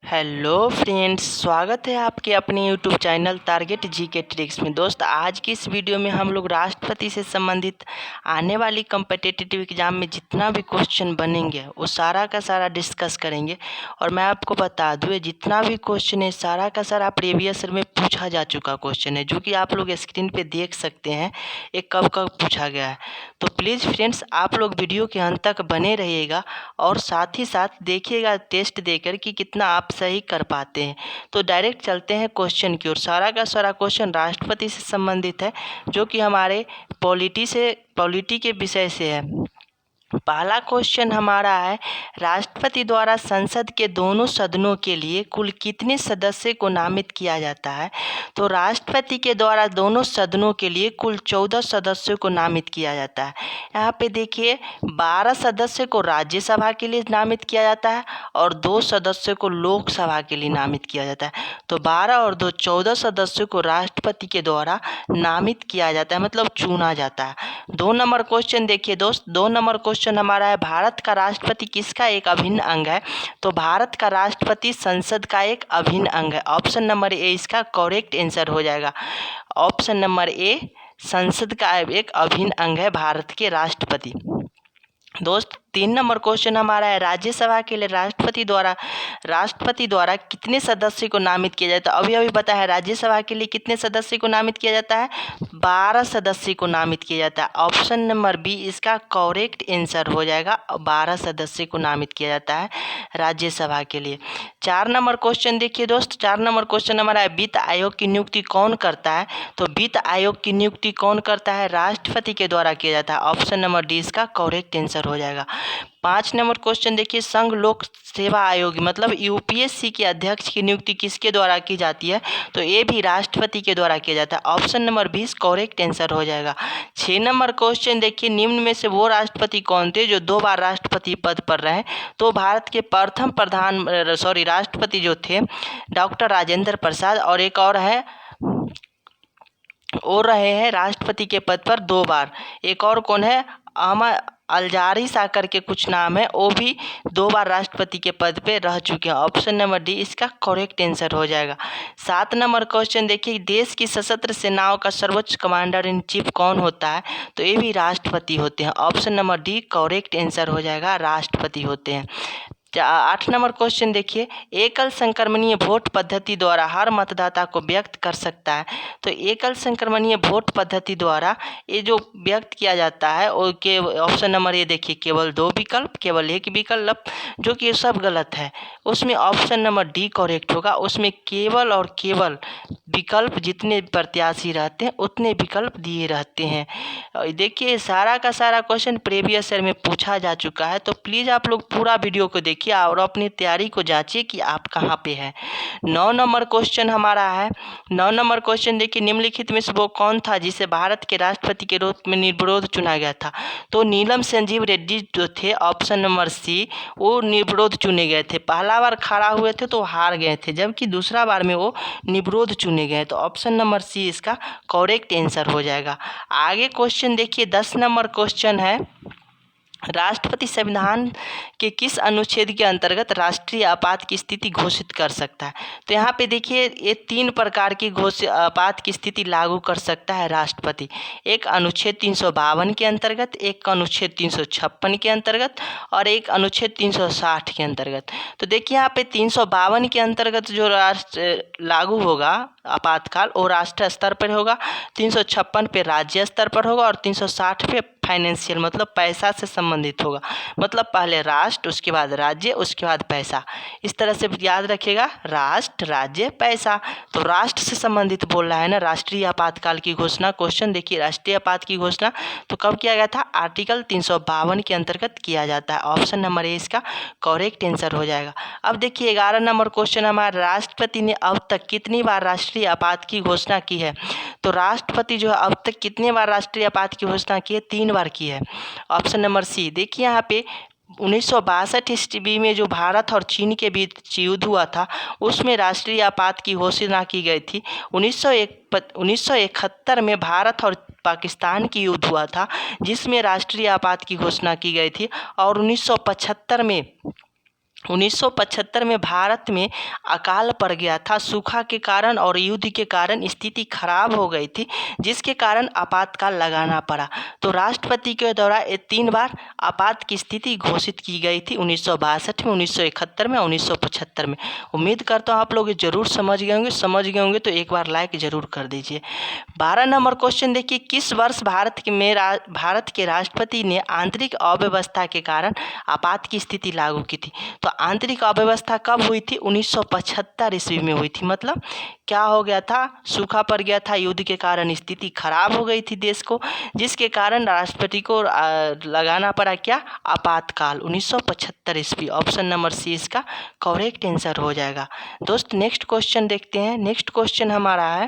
Hello friends, स्वागत है आपके अपने YouTube channel target GK tricks में। दोस्त, आज की इस वीडियो में हम लोग राष्ट्रपति से संबंधित आने वाली कम्पिटिटिव एग्ज़ाम में जितना भी क्वेश्चन बनेंगे वो सारा का सारा डिस्कस करेंगे। और मैं आपको बता दूँ, जितना भी क्वेश्चन है सारा का सारा प्रीवियस ईयर में पूछा जा चुका क्वेश्चन है, जो कि आप लोग स्क्रीन पर देख सकते हैं ये कब कब पूछा गया है। तो प्लीज़ फ्रेंड्स, आप लोग वीडियो के अंत तक बने रहिएगा और साथ ही साथ देखिएगा टेस्ट देकर कि कितना आप सही कर पाते हैं। तो डायरेक्ट चलते हैं क्वेश्चन की ओर। सारा का सारा क्वेश्चन राष्ट्रपति से संबंधित है, जो कि हमारे पॉलिटी के विषय से है। पहला क्वेश्चन हमारा है, राष्ट्रपति द्वारा संसद के दोनों सदनों के लिए कुल कितने सदस्य को नामित किया जाता है? तो राष्ट्रपति के द्वारा दोनों सदनों के लिए कुल 14 सदस्यों को नामित किया जाता है। यहाँ पे देखिए, 12 सदस्य को राज्यसभा के लिए नामित किया जाता है और 2 सदस्यों को लोकसभा के लिए नामित किया जाता है। तो 12 और 2 14 सदस्यों को राष्ट्रपति के द्वारा नामित किया जाता है, मतलब चुना जाता है। 2 नंबर क्वेश्चन देखिए दोस्त, 2 नंबर क्वेश्चन हमारा है, भारत का राष्ट्रपति किसका एक अभिन्न अंग है? तो भारत का राष्ट्रपति संसद का एक अभिन्न अंग है। ऑप्शन नंबर ए इसका करेक्ट आंसर हो जाएगा। ऑप्शन नंबर ए, संसद का एक अभिन्न अंग है भारत के राष्ट्रपति। दोस्त, 3 नंबर क्वेश्चन हमारा है, राज्यसभा के लिए राष्ट्रपति द्वारा कितने सदस्य को नामित किया जाता है? अभी बताया, राज्यसभा के लिए कितने सदस्य को नामित किया जाता है? 12 सदस्य को नामित किया जाता है। ऑप्शन नंबर बी इसका करेक्ट आंसर हो जाएगा। 12 सदस्य को नामित किया जाता है राज्यसभा के लिए। 4 नंबर क्वेश्चन देखिए दोस्त, 4 नंबर क्वेश्चन हमारा है, वित्त आयोग की नियुक्ति कौन करता है? तो वित्त आयोग की नियुक्ति कौन करता है? राष्ट्रपति के द्वारा किया जाता है। ऑप्शन नंबर डी इसका करेक्ट आंसर हो जाएगा। 5 नंबर क्वेश्चन देखिए, संघ लोक सेवा आयोग मतलब यूपीएससी के अध्यक्ष की नियुक्ति किसके द्वारा की जाती है? तो ये भी राष्ट्रपति के द्वारा किया जाता है। ऑप्शन नंबर 20 करेक्ट आंसर हो जाएगा। 6 नंबर क्वेश्चन देखिए, निम्न में से वो राष्ट्रपति कौन थे जो 2 बार राष्ट्रपति पद पर रहे? तो भारत के प्रथम राष्ट्रपति जो थे डॉक्टर राजेंद्र प्रसाद, और एक और है, वो रहे हैं राष्ट्रपति के पद पर 2 बार। एक और कौन है? अहमद अलजारी सा करके कुछ नाम है, वो भी 2 बार राष्ट्रपति के पद पे रह चुके हैं। ऑप्शन नंबर डी इसका करेक्ट आंसर हो जाएगा। 7 नंबर क्वेश्चन देखिए, देश की सशस्त्र सेनाओं का सर्वोच्च कमांडर इन चीफ कौन होता है? तो ये भी राष्ट्रपति होते हैं। Option number D correct answer हो जाएगा, राष्ट्रपति होते हैं। 8 नंबर क्वेश्चन देखिए, एकल संक्रमणीय वोट पद्धति द्वारा हर मतदाता को व्यक्त कर सकता है? तो एकल संक्रमणीय वोट पद्धति द्वारा ये जो व्यक्त किया जाता है वो के ऑप्शन नंबर ए देखिए, केवल 2 विकल्प, केवल 1 विकल्प, जो कि सब गलत है। उसमें ऑप्शन नंबर डी करेक्ट होगा। उसमें केवल और केवल विकल्प जितने प्रत्याशी रहते हैं उतने विकल्प दिए रहते हैं। देखिए, सारा का सारा क्वेश्चन प्रीवियस ईयर में पूछा जा चुका है। तो प्लीज़ आप लोग पूरा वीडियो को देखिए और अपनी तैयारी को जांचिए कि आप कहाँ पे हैं। 9 नंबर क्वेश्चन हमारा है। 9 नंबर क्वेश्चन देखिए, निम्नलिखित में से वो कौन था जिसे भारत के राष्ट्रपति के रूप में निर्विरोध चुना गया था? तो नीलम संजीव रेड्डी जो थे, ऑप्शन नंबर सी, वो निर्विरोध चुने गए थे। पहला बार खड़ा हुए थे तो हार गए थे, जबकि दूसरा बार में वो निर्विरोध चुने गए। तो ऑप्शन नंबर सी इसका करेक्ट आंसर हो जाएगा। आगे क्वेश्चन देखिए, 10 नंबर क्वेश्चन है, राष्ट्रपति संविधान के किस अनुच्छेद के अंतर्गत राष्ट्रीय आपात की स्थिति घोषित कर सकता है? तो यहाँ पे देखिए, ये 3 प्रकार की आपात की स्थिति लागू कर सकता है राष्ट्रपति। एक अनुच्छेद 352 के अंतर्गत, एक अनुच्छेद 356 के अंतर्गत और एक अनुच्छेद 360 के अंतर्गत। तो देखिए, यहाँ पे 352 के अंतर्गत जो लागू होगा आपातकाल वो राष्ट्रीय स्तर पर होगा, 356 पे राज्य स्तर पर होगा और 360 पे फाइनेंशियल मतलब पैसा से संबंधित होगा। मतलब पहले राष्ट्र, उसके बाद राज्य, उसके बाद पैसा। इस तरह से याद रखिएगा, राष्ट्र, राज्य, पैसा। तो राष्ट्र से संबंधित बोल रहा है ना राष्ट्रीय आपातकाल की घोषणा। क्वेश्चन देखिए, राष्ट्रीय आपात की घोषणा तो कब किया गया था? आर्टिकल 352 के अंतर्गत किया जाता है। ऑप्शन नंबर ए इसका करेक्ट आंसर हो जाएगा। अब देखिए, 11 नंबर क्वेश्चन हमारा, राष्ट्रपति ने अब तक कितनी बार राष्ट्रीय आपात की घोषणा की है? तो राष्ट्रपति जो है अब तक कितने बार राष्ट्रीय आपात की घोषणा की है? 3 बार की है। ऑप्शन नंबर सी देखिए, यहाँ पे 1962 ईस्वी में जो भारत और चीन के बीच युद्ध हुआ था उसमें राष्ट्रीय आपात की घोषणा की गई थी। 1971 में भारत और पाकिस्तान की युद्ध हुआ था जिसमें राष्ट्रीय आपात की घोषणा की गई थी। और 1975 में 1975 में भारत में अकाल पड़ गया था, सूखा के कारण और युद्ध के कारण स्थिति खराब हो गई थी, जिसके कारण आपातकाल लगाना पड़ा। तो राष्ट्रपति के द्वारा 3 बार आपात की स्थिति घोषित की गई थी, 1962 में, 1971 में, 1975 में। उम्मीद करता हूँ आप लोग जरूर समझ गए होंगे तो एक बार लाइक जरूर कर दीजिए। 12 नंबर क्वेश्चन देखिए, किस वर्ष भारत के राष्ट्रपति ने आंतरिक अव्यवस्था के कारण आपात की स्थिति लागू की थी? तो आंतरिक अव्यवस्था कब हुई थी? 1975 ईस्वी में हुई थी। मतलब क्या हो गया था? सूखा पड़ गया था, युद्ध के कारण स्थिति खराब हो गई थी देश को, जिसके कारण राष्ट्रपति को लगाना पड़ा क्या? आपातकाल, 1975 ईस्वी। ऑप्शन नंबर सी इसका करेक्ट आंसर हो जाएगा। दोस्त नेक्स्ट क्वेश्चन देखते हैं। नेक्स्ट क्वेश्चन हमारा है,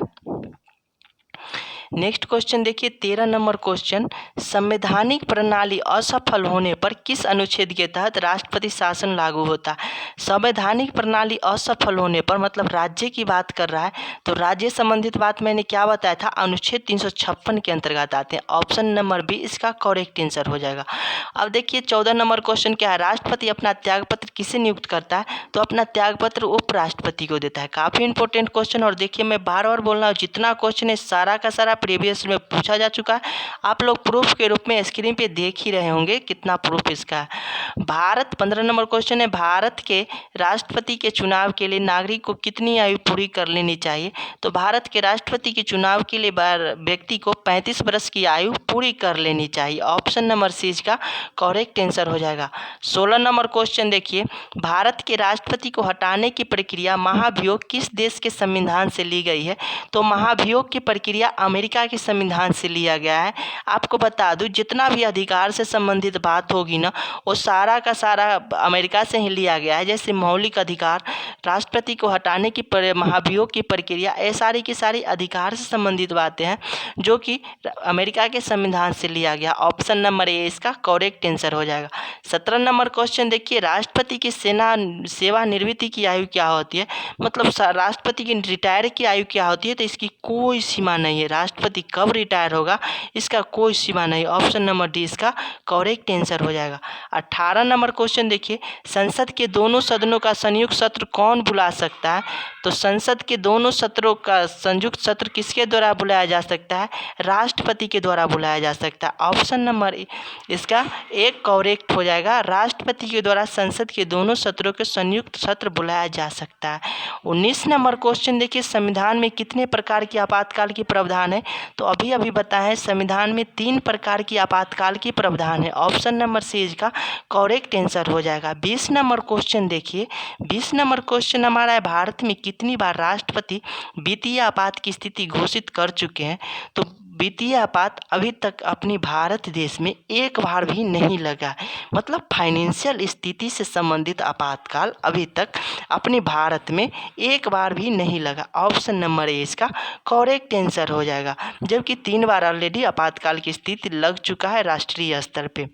नेक्स्ट क्वेश्चन देखिए 13 नंबर क्वेश्चन, संवैधानिक प्रणाली असफल होने पर किस अनुच्छेद के तहत राष्ट्रपति शासन लागू होता है? संवैधानिक प्रणाली असफल होने पर मतलब राज्य की बात कर रहा है, तो राज्य संबंधित बात मैंने क्या बताया था? अनुच्छेद 356 के अंतर्गत आते हैं। ऑप्शन नंबर बी इसका करेक्ट आंसर हो जाएगा। अब देखिए 14 नंबर क्वेश्चन क्या है, राष्ट्रपति अपना त्यागपत्र किसे नियुक्त करता है? तो अपना त्यागपत्र उपराष्ट्रपति को देता है। काफ़ी इंपॉर्टेंट क्वेश्चन, और देखिए मैं बार बार बोल रहा हूँ, जितना क्वेश्चन है सारा का सारा प्रीवियस में पूछा जा चुका है। आप लोग प्रूफ के रूप में स्क्रीन पे देख ही रहे होंगे कितना प्रूफ इसका है। भारत 15 नंबर क्वेश्चन है, भारत के राष्ट्रपति के चुनाव के लिए नागरिक को कितनी आयु पूरी कर लेनी चाहिए? तो भारत के राष्ट्रपति के चुनाव के लिए व्यक्ति को 35 वर्ष की आयु पूरी कर लेनी चाहिए। ऑप्शन नंबर सी इसका करेक्ट आंसर हो जाएगा। 16 नंबर क्वेश्चन देखिए, भारत के राष्ट्रपति को हटाने की प्रक्रिया महाभियोग किस देश के संविधान से ली गई है? तो महाभियोग की प्रक्रिया अमेरिका के संविधान से लिया गया है। आपको बता दूं, जितना भी अधिकार से संबंधित बात होगी ना, वो सारा का सारा अमेरिका से ही लिया गया है। जैसे मौलिक अधिकार, राष्ट्रपति को हटाने की महाभियोग की प्रक्रिया, ये सारी की सारी अधिकार से संबंधित बातें हैं जो कि अमेरिका के संविधान से लिया गया। ऑप्शन नंबर ए इसका करेक्ट आंसर हो जाएगा। 17 नंबर क्वेश्चन देखिए, राष्ट्रपति की सेवानिवृत्ति की आयु क्या होती है? मतलब राष्ट्रपति की रिटायर की आयु क्या होती है? तो इसकी कोई सीमा नहीं है। राष्ट्रपति कब रिटायर होगा इसका कोई सीमा नहीं। ऑप्शन नंबर डी इसका करेक्ट आंसर हो जाएगा। 18 नंबर क्वेश्चन देखिए, संसद के दोनों सदनों का संयुक्त सत्र कौन बुला सकता है? तो संसद के दोनों सत्रों का संयुक्त सत्र किसके द्वारा बुलाया जा सकता है? राष्ट्रपति के द्वारा बुलाया जा सकता है। ऑप्शन नंबर इसका एक करेक्ट हो जाएगा। राष्ट्रपति के द्वारा संसद के दोनों सत्रों के संयुक्त सत्र बुलाया जा सकता है। 19 नंबर क्वेश्चन देखिए, संविधान में कितने प्रकार की आपातकाल की प्रावधान है? तो अभी बताया है, संविधान में 3 प्रकार की आपातकाल की प्रावधान है। ऑप्शन नंबर सी इसका करेक्ट आंसर हो जाएगा। 20 नंबर क्वेश्चन देखिए, 20 नंबर क्वेश्चन हमारा है, भारत में कितनी बार राष्ट्रपति वित्तीय आपात की स्थिति घोषित कर चुके हैं? तो वित्तीय आपात अभी तक अपनी भारत देश में एक बार भी नहीं लगा। मतलब फाइनेंशियल स्थिति से संबंधित आपातकाल अभी तक अपने भारत में एक बार भी नहीं लगा। ऑप्शन नंबर ए इसका करेक्ट आंसर हो जाएगा, जबकि 3 बार ऑलरेडी आपातकाल की स्थिति लग चुका है राष्ट्रीय स्तर पे।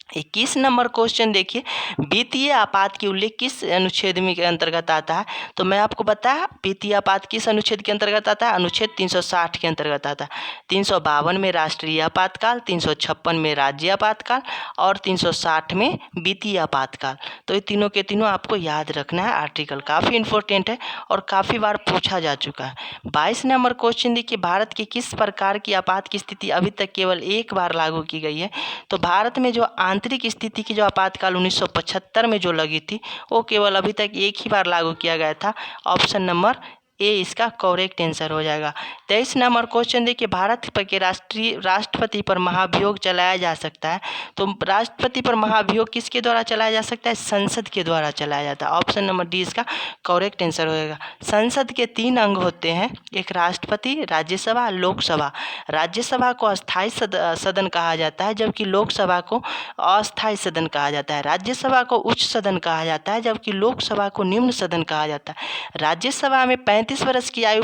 21 नंबर क्वेश्चन देखिए, वित्तीय आपात की उल्लेख किस अनुच्छेद में के अंतर्गत आता है? तो मैं आपको बताया वित्तीय आपात किस अनुच्छेद के अंतर्गत आता है? अनुच्छेद 360 के अंतर्गत आता है। 352 में राष्ट्रीय आपातकाल, 356 में राज्य आपातकाल और 360 में वित्तीय आपातकाल। तो ये तीनों के तीनों आपको याद रखना है। आर्टिकल काफ़ी इंपॉर्टेंट है और काफ़ी बार पूछा जा चुका है। 22 नंबर क्वेश्चन देखिए, भारत की किस प्रकार की आपात की स्थिति अभी तक केवल एक बार लागू की गई है? तो भारत में जो आंतरिक स्थिति की जो आपातकाल 1975 में जो लगी थी, वो केवल अभी तक एक ही बार लागू किया गया था। ऑप्शन नंबर ए इसका करेक्ट आंसर हो जाएगा। 23 नंबर क्वेश्चन देखिए, भारत के राष्ट्रपति पर महाभियोग चलाया जा सकता है। तो राष्ट्रपति पर महाभियोग किसके द्वारा चलाया जा सकता है? संसद के द्वारा चलाया जाता है। ऑप्शन नंबर डी इसका करेक्ट आंसर होगा। संसद के 3 अंग होते हैं, एक राष्ट्रपति, राज्यसभा, लोकसभा। राज्यसभा को अस्थायी सदन कहा जाता है, जबकि लोकसभा को अस्थायी सदन कहा जाता है। राज्यसभा को उच्च सदन कहा जाता है, जबकि लोकसभा को निम्न सदन कहा जाता है। राज्यसभा में 30 वर्ष की आयु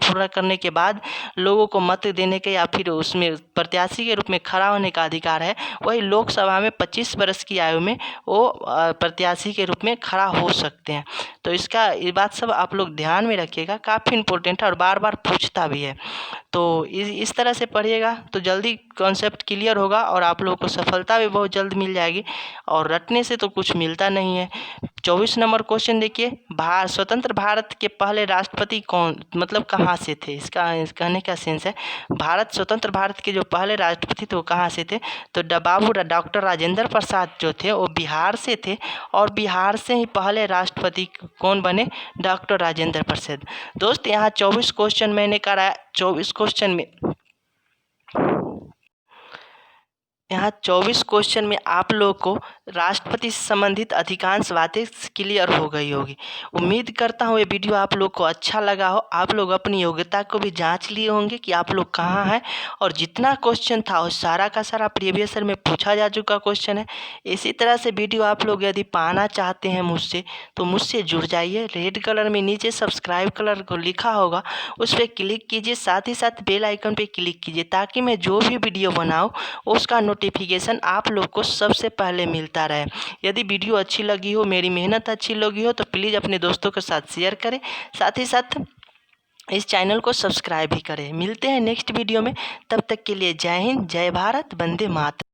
पूरा करने के बाद लोगों को मत देने के या फिर उसमें प्रत्याशी के रूप में खड़ा होने का अधिकार है। वही लोकसभा में 25 वर्ष की आयु में वो प्रत्याशी के रूप में खड़ा हो सकते हैं। तो ये बात सब आप लोग ध्यान में रखिएगा, काफ़ी इंपॉर्टेंट है और बार बार पूछता भी है। तो इस तरह से पढ़िएगा तो जल्दी कॉन्सेप्ट क्लियर होगा और आप लोगों को सफलता भी बहुत जल्द मिल जाएगी, और रटने से तो कुछ मिलता नहीं है। 24 नंबर क्वेश्चन देखिए, स्वतंत्र भारत के पहले राष्ट्रपति कौन, मतलब कहाँ से थे, इसका कहने का सेंस है स्वतंत्र भारत के जो पहले राष्ट्रपति थे वो कहाँ से थे। तो डॉक्टर राजेंद्र प्रसाद जो थे वो बिहार से थे, और बिहार से ही पहले राष्ट्रपति कौन बने, डॉक्टर राजेंद्र प्रसाद। दोस्त यहाँ 24 क्वेश्चन मैंने कराया, 24 क्वेश्चन में आप लोगों को राष्ट्रपति से संबंधित अधिकांश बातें क्लियर हो गई होगी। उम्मीद करता हूँ ये वीडियो आप लोग को अच्छा लगा हो। आप लोग अपनी योग्यता को भी जांच लिए होंगे कि आप लोग कहाँ हैं, और जितना क्वेश्चन था वो सारा का सारा प्रीवियस ईयर में पूछा जा चुका क्वेश्चन है। इसी तरह से वीडियो आप लोग यदि पाना चाहते हैं मुझसे, तो मुझसे जुड़ जाइए। रेड कलर में नीचे सब्सक्राइब कलर को लिखा होगा, उस पर क्लिक कीजिए, साथ ही साथ बेल आइकन पर क्लिक कीजिए, ताकि मैं जो भी वीडियो बनाऊँ उसका नोटिफिकेशन आप लोग को सबसे पहले मिलता रहे। यदि वीडियो अच्छी लगी हो, मेरी मेहनत अच्छी लगी हो, तो प्लीज़ अपने दोस्तों के साथ शेयर करें, साथ ही साथ इस चैनल को सब्सक्राइब भी करें। मिलते हैं नेक्स्ट वीडियो में, तब तक के लिए जय हिंद, जय भारत, वंदे मातरम।